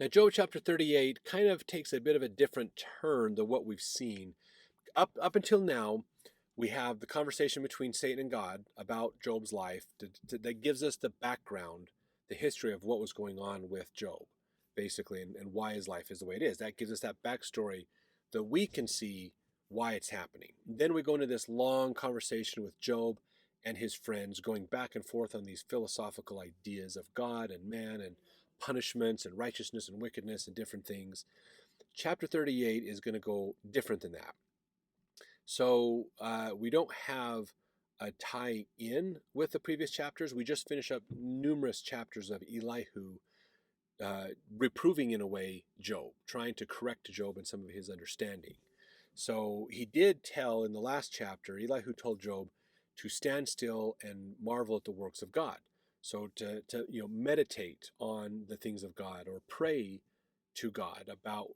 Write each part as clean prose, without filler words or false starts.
Now, Job chapter 38 kind of takes a bit of a different turn than what we've seen. Up until now, we have the conversation between Satan and God about Job's life that gives us the background, the history of what was going on with Job, basically, and why his life is the way it is. That gives us that backstory that we can see why it's happening. Then we go into this long conversation with Job and his friends, going back and forth on these philosophical ideas of God and man and punishments and righteousness and wickedness and different things. Chapter 38 is going to go different than that. So we don't have a tie in with the previous chapters. We just finish up numerous chapters of Elihu reproving, in a way, Job, trying to correct Job in some of his understanding. So he did tell in the last chapter, Elihu told Job to stand still and marvel at the works of God. So to meditate on the things of God, or pray to God about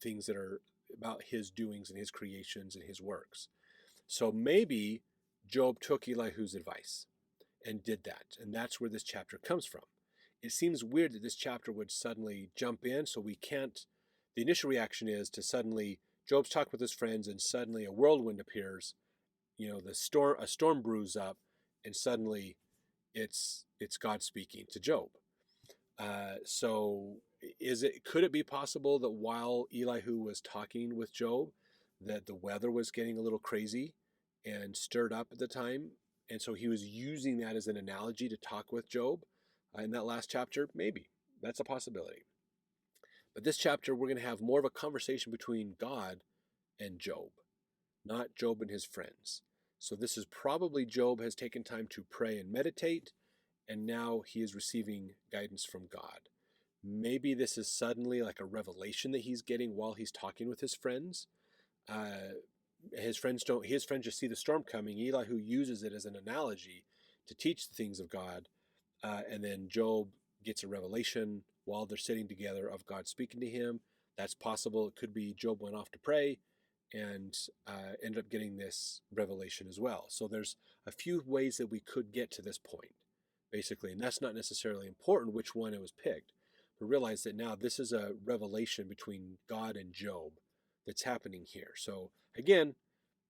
things that are about his doings and his creations and his works. So maybe Job took Elihu's advice and did that. And that's where this chapter comes from. It seems weird that this chapter would suddenly jump in, so we can't. The initial reaction is to suddenly Job's talking with his friends, and suddenly a whirlwind appears. A storm brews up, and suddenly it's God speaking to Job. So could it be possible that while Elihu was talking with Job, that the weather was getting a little crazy and stirred up at the time, and so he was using that as an analogy to talk with Job in that last chapter? Maybe that's a possibility. But this chapter, we're going to have more of a conversation between God and Job, not Job and his friends. So this is probably Job has taken time to pray and meditate, and now he is receiving guidance from God. Maybe this is suddenly like a revelation that he's getting while he's talking with his friends. His friends just see the storm coming. Elihu uses it as an analogy to teach the things of God, and then Job gets a revelation while they're sitting together of God speaking to him. That's possible. It could be Job went off to pray and ended up getting this revelation as well. So there's a few ways that we could get to this point, basically, and that's not necessarily important which one it was picked. But realize that now this is a revelation between God and Job that's happening here. So again,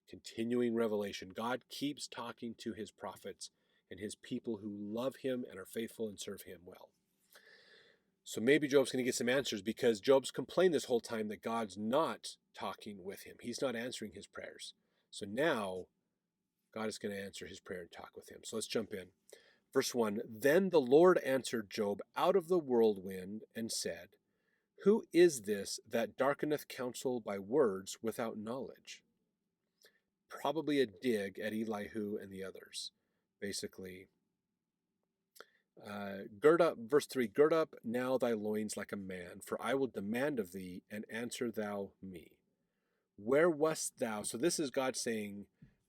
continuing revelation. God keeps talking to his prophets and his people who love him and are faithful and serve him well. So maybe Job's going to get some answers, because Job's complained this whole time that God's not talking with him. He's not answering his prayers. So now God is going to answer his prayer and talk with him. So let's jump in. Verse 1, Then the Lord answered Job out of the whirlwind and said, Who is this that darkeneth counsel by words without knowledge? Probably a dig at Elihu and the others. Basically, gird up, verse 3, Gird up now thy loins like a man, for I will demand of thee, and answer thou me. Where wast thou? So this is God saying,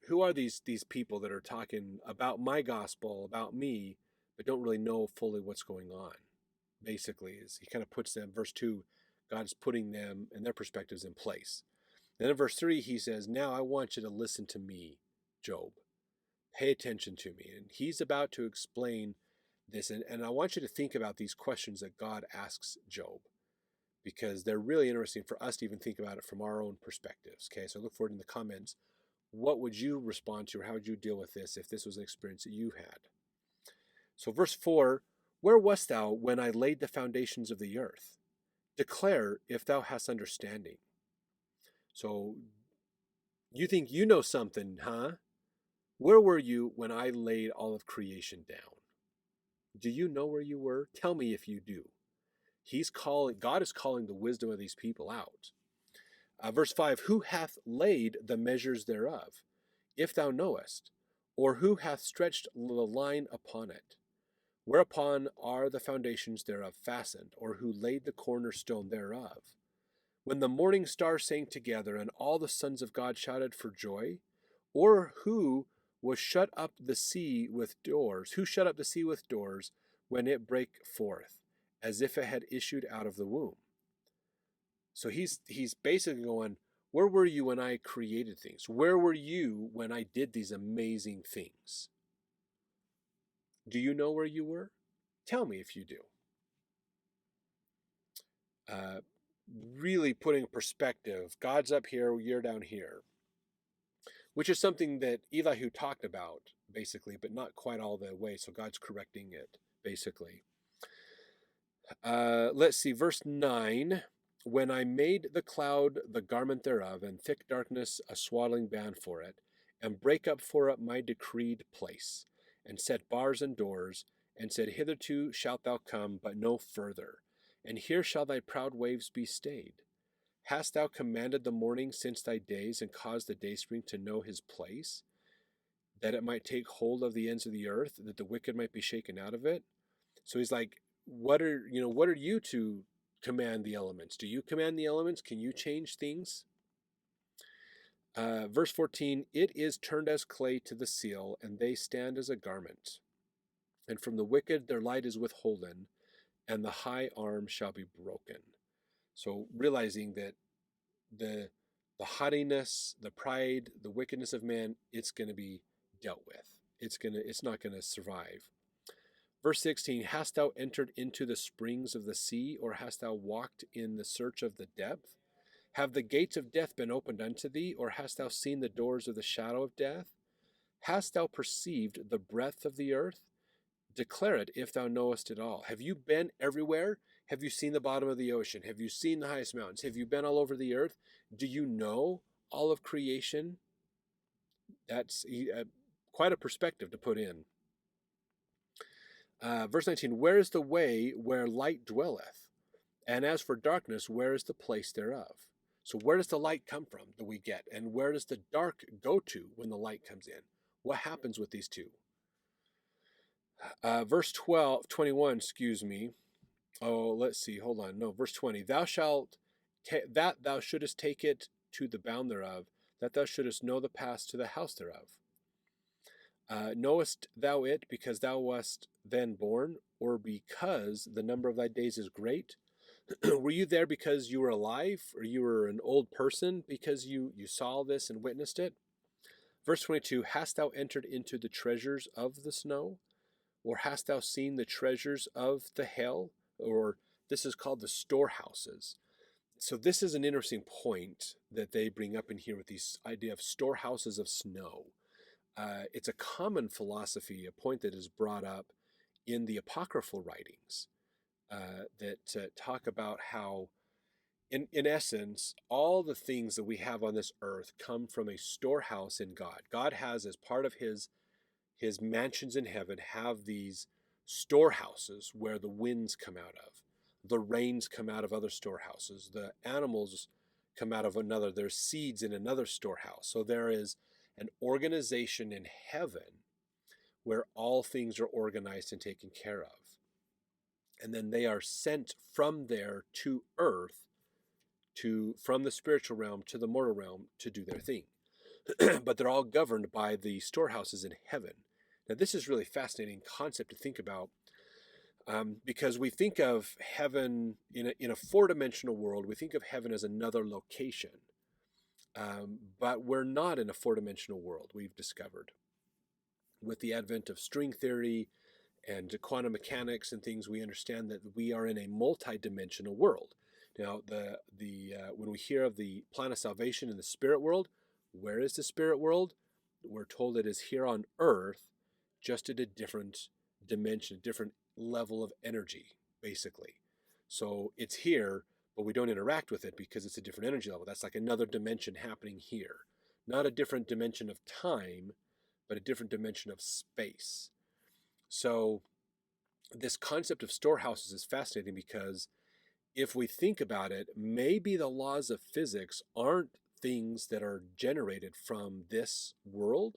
who are these people that are talking about my gospel, about me, but don't really know fully what's going on? Basically, is he kind of puts them, verse 2, God's putting them and their perspectives in place. Then in verse 3, he says, Now I want you to listen to me, Job. Pay attention to me. And he's about to explain this. And I want you to think about these questions that God asks Job, because they're really interesting for us to even think about it from our own perspectives. Okay, so look for it in the comments. What would you respond to, or how would you deal with this if this was an experience that you had? So verse 4, Where wast thou when I laid the foundations of the earth? Declare if thou hast understanding. So you think you know something, huh? Where were you when I laid all of creation down? Do you know where you were? Tell me if you do. God is calling the wisdom of these people out. Verse 5, Who hath laid the measures thereof, if thou knowest? Or who hath stretched the line upon it? Whereupon are the foundations thereof fastened? Or who laid the cornerstone thereof? When the morning stars sang together, and all the sons of God shouted for joy? Or who was shut up the sea with doors? Who shut up the sea with doors when it brake forth, as if it had issued out of the womb? So he's basically going, where were you when I created things? Where were you when I did these amazing things? Do you know where you were? Tell me if you do. Uh, really putting perspective. God's up here, you're down here, which is something that Elihu talked about, basically, but not quite all the way. So God's correcting it, basically. Let's see, verse 9. When I made the cloud the garment thereof, and thick darkness a swaddling band for it, and break up for it my decreed place, and set bars and doors, and said, Hitherto shalt thou come, but no further, and here shall thy proud waves be stayed. Hast thou commanded the morning since thy days, and caused the dayspring to know his place, that it might take hold of the ends of the earth, that the wicked might be shaken out of it? So he's like, what are you to command the elements? Do you command the elements? Can you change things? Verse 14, it is turned as clay to the seal, and they stand as a garment. And from the wicked their light is withholden, and the high arm shall be broken. So realizing that the haughtiness, the pride, the wickedness of man, it's going to be dealt with. It's not going to survive. Verse 16, hast thou entered into the springs of the sea, or hast thou walked in the search of the depth? Have the gates of death been opened unto thee, or hast thou seen the doors of the shadow of death? Hast thou perceived the breadth of the earth? Declare it if thou knowest it all. Have you been everywhere? Have you seen the bottom of the ocean? Have you seen the highest mountains? Have you been all over the earth? Do you know all of creation? That's quite a perspective to put in. Verse 19, where is the way where light dwelleth? And as for darkness, where is the place thereof? So where does the light come from that we get? And where does the dark go to when the light comes in? What happens with these two? Verse 21, excuse me. Oh, let's see. Hold on. No, verse 20. Thou shalt, that thou shouldest take it to the bound thereof, that thou shouldest know the path to the house thereof. Knowest thou it because thou wast then born, or because the number of thy days is great? Were you there because you were alive, or you were an old person because you saw this and witnessed it? Verse 22, hast thou entered into the treasures of the snow? Or hast thou seen the treasures of the hail? Or this is called the storehouses. So this is an interesting point that they bring up in here with this idea of storehouses of snow. It's a common philosophy, a point that is brought up in the apocryphal writings that talk about how, in essence, all the things that we have on this earth come from a storehouse in God. God has, as part of his mansions in heaven, have these storehouses where the winds come out of, the rains come out of other storehouses, the animals come out of another, there's seeds in another storehouse. So there is an organization in heaven where all things are organized and taken care of. And then they are sent from there to earth, from the spiritual realm to the mortal realm to do their thing. But they're all governed by the storehouses in heaven. Now, this is really fascinating concept to think about, because we think of heaven in a four-dimensional world. We think of heaven as another location, but we're not in a four-dimensional world, we've discovered. With the advent of string theory and quantum mechanics and things, we understand that we are in a multi-dimensional world. Now, when we hear of the plan of salvation in the spirit world, where is the spirit world? We're told it is here on earth, just at a different dimension, a different level of energy, basically. So it's here, but we don't interact with it because it's a different energy level. That's like another dimension happening here. Not a different dimension of time, but a different dimension of space. So this concept of storehouses is fascinating because if we think about it, maybe the laws of physics aren't things that are generated from this world.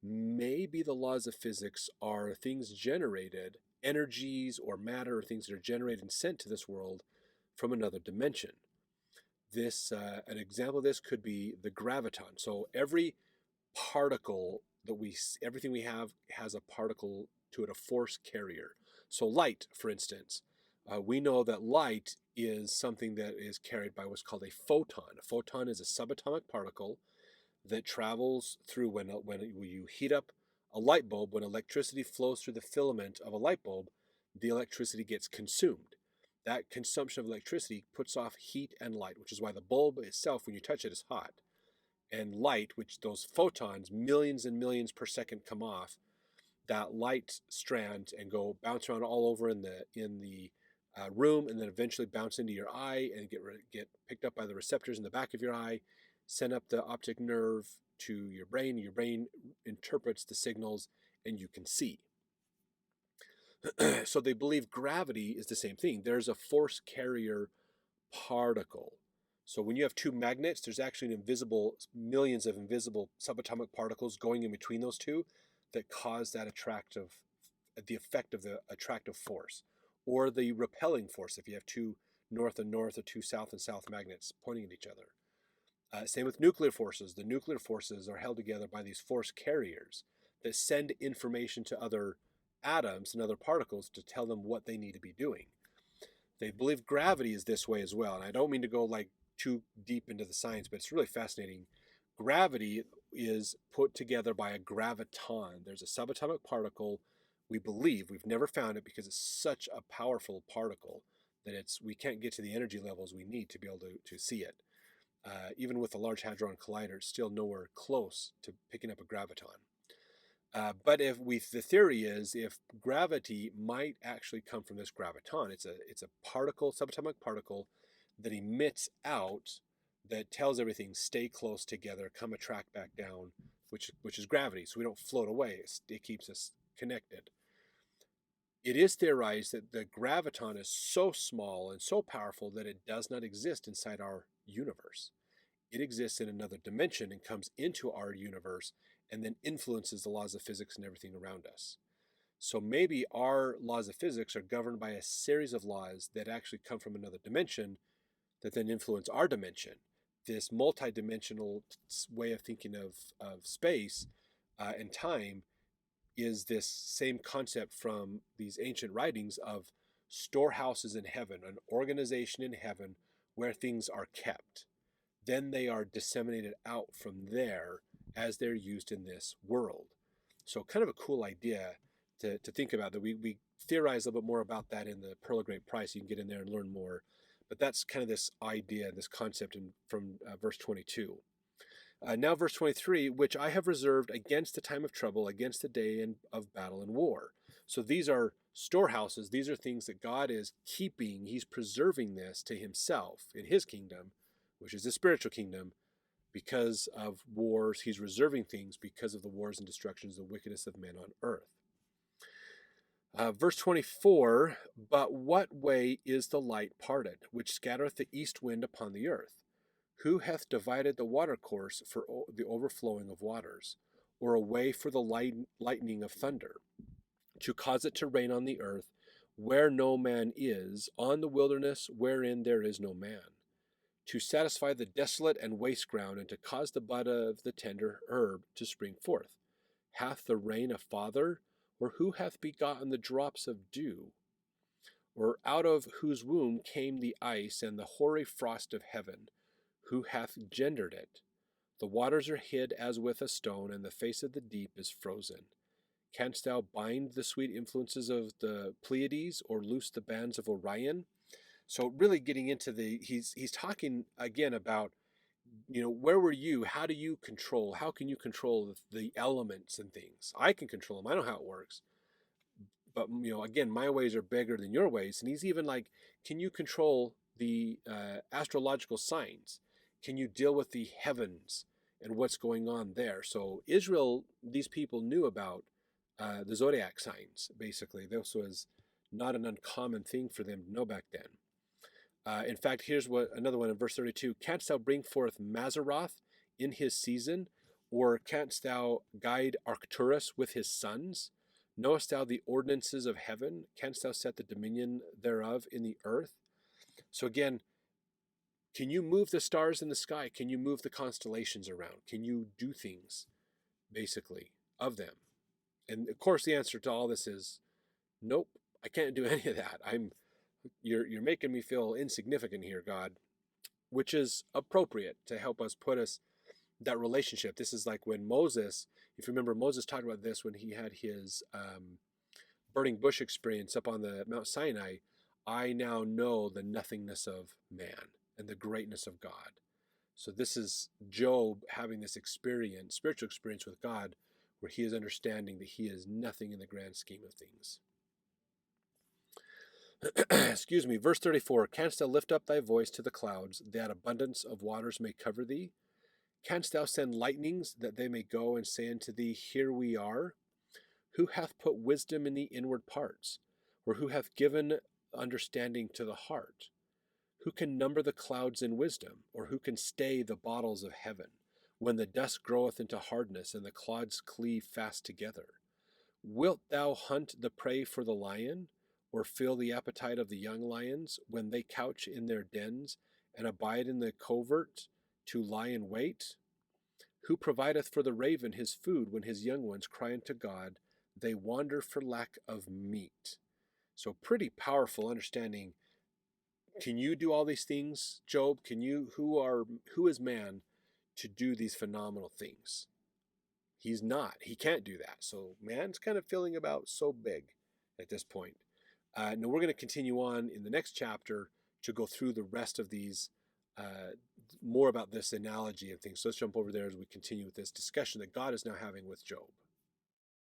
Maybe the laws of physics are things generated, energies or matter, or things that are generated and sent to this world from another dimension. An example of this could be the graviton. So every particle everything we have has a particle to it, a force carrier. So light, for instance, we know that light is something that is carried by what's called a photon. A photon is a subatomic particle that travels through when you heat up a light bulb. When electricity flows through the filament of a light bulb, the electricity gets consumed. that consumption of electricity puts off heat and light, which is why the bulb itself, when you touch it, is hot. And light, which those photons, millions and millions per second, come off, that light strand and go bounce around all over in the room, and then eventually bounce into your eye and get picked up by the receptors in the back of your eye, send up the optic nerve to your brain. Your brain interprets the signals, and you can see. So they believe gravity is the same thing. There's a force carrier particle. So when you have two magnets, there's actually millions of invisible subatomic particles going in between those two that cause the effect of the attractive force, or the repelling force if you have two north and north or two south and south magnets pointing at each other. Same with nuclear forces. The nuclear forces are held together by these force carriers that send information to other atoms and other particles to tell them what they need to be doing. They believe gravity is this way as well. And I don't mean to go like too deep into the science, but it's really fascinating. Gravity is put together by a graviton. There's a subatomic particle. We believe, we've never found it because it's such a powerful particle that we can't get to the energy levels we need to be able to see it. Even with the Large Hadron Collider, it's still nowhere close to picking up a graviton. But the theory is if gravity might actually come from this graviton, it's a particle, subatomic particle that emits out, that tells everything stay close together, come attract back down, which is gravity. So we don't float away. It keeps us connected. It is theorized that the graviton is so small and so powerful that it does not exist inside our universe. It exists in another dimension and comes into our universe and then influences the laws of physics and everything around us. So maybe our laws of physics are governed by a series of laws that actually come from another dimension that then influence our dimension. This multidimensional way of thinking of space and time is this same concept from these ancient writings of storehouses in heaven, an organization in heaven where things are kept. Then they are disseminated out from there as they're used in this world. So kind of a cool idea to think about. That we theorize a little bit more about that in the Pearl of Great Price. You can get in there and learn more. But that's kind of this idea, this concept from verse 22. Now verse 23, which I have reserved against the time of trouble, against the day of battle and war. So these are storehouses. These are things that God is keeping. He's preserving this to himself in his kingdom, which is the spiritual kingdom. Because of wars, he's reserving things because of the wars and destructions, the wickedness of men on earth. Verse 24, but what way is the light parted, which scattereth the east wind upon the earth? Who hath divided the watercourse for the overflowing of waters, or a way for the lightning of thunder, to cause it to rain on the earth, where no man is, on the wilderness wherein there is no man, to satisfy the desolate and waste ground, and to cause the bud of the tender herb to spring forth? Hath the rain a father, or who hath begotten the drops of dew? Or out of whose womb came the ice and the hoary frost of heaven? Who hath gendered it? The waters are hid as with a stone, and the face of the deep is frozen. Canst thou bind the sweet influences of the Pleiades, or loose the bands of Orion? So really getting into he's talking again about, where were you? How can you control the elements and things? I can control them. I know how it works. But, again, my ways are bigger than your ways. And he's even like, can you control the astrological signs? Can you deal with the heavens and what's going on there? So Israel, these people knew about the zodiac signs, basically. This was not an uncommon thing for them to know back then. In fact, here's another one in verse 32. Canst thou bring forth Mazzaroth in his season? Or canst thou guide Arcturus with his sons? Knowest thou the ordinances of heaven? Canst thou set the dominion thereof in the earth? So again, can you move the stars in the sky? Can you move the constellations around? Can you do things, basically, of them? And of course, the answer to all this is, nope, I can't do any of that. You're making me feel insignificant here, God, which is appropriate to help us put us that relationship. This is like when Moses, if you remember, Moses talked about this when he had his burning bush experience up on the Mount Sinai. I now know the nothingness of man and the greatness of God. So this is Job having this experience, spiritual experience with God, where he is understanding that he is nothing in the grand scheme of things. Excuse me. Verse 34, canst thou lift up thy voice to the clouds, that abundance of waters may cover thee? Canst thou send lightnings, that they may go and say unto thee, here we are? Who hath put wisdom in the inward parts? Or who hath given understanding to the heart? Who can number the clouds in wisdom? Or who can stay the bottles of heaven, when the dust groweth into hardness, and the clods cleave fast together? Wilt thou hunt the prey for the lion, or fill the appetite of the young lions, when they couch in their dens, and abide in the covert to lie in wait? Who provideth for the raven his food, when his young ones cry unto God? They wander for lack of meat. So pretty powerful understanding. Can you do all these things, Job? Who is man to do these phenomenal things? He's not. He can't do that. So man's kind of feeling about so big at this point. Now we're going to continue on in the next chapter to go through the rest of these, more about this analogy and things. So let's jump over there as we continue with this discussion that God is now having with Job.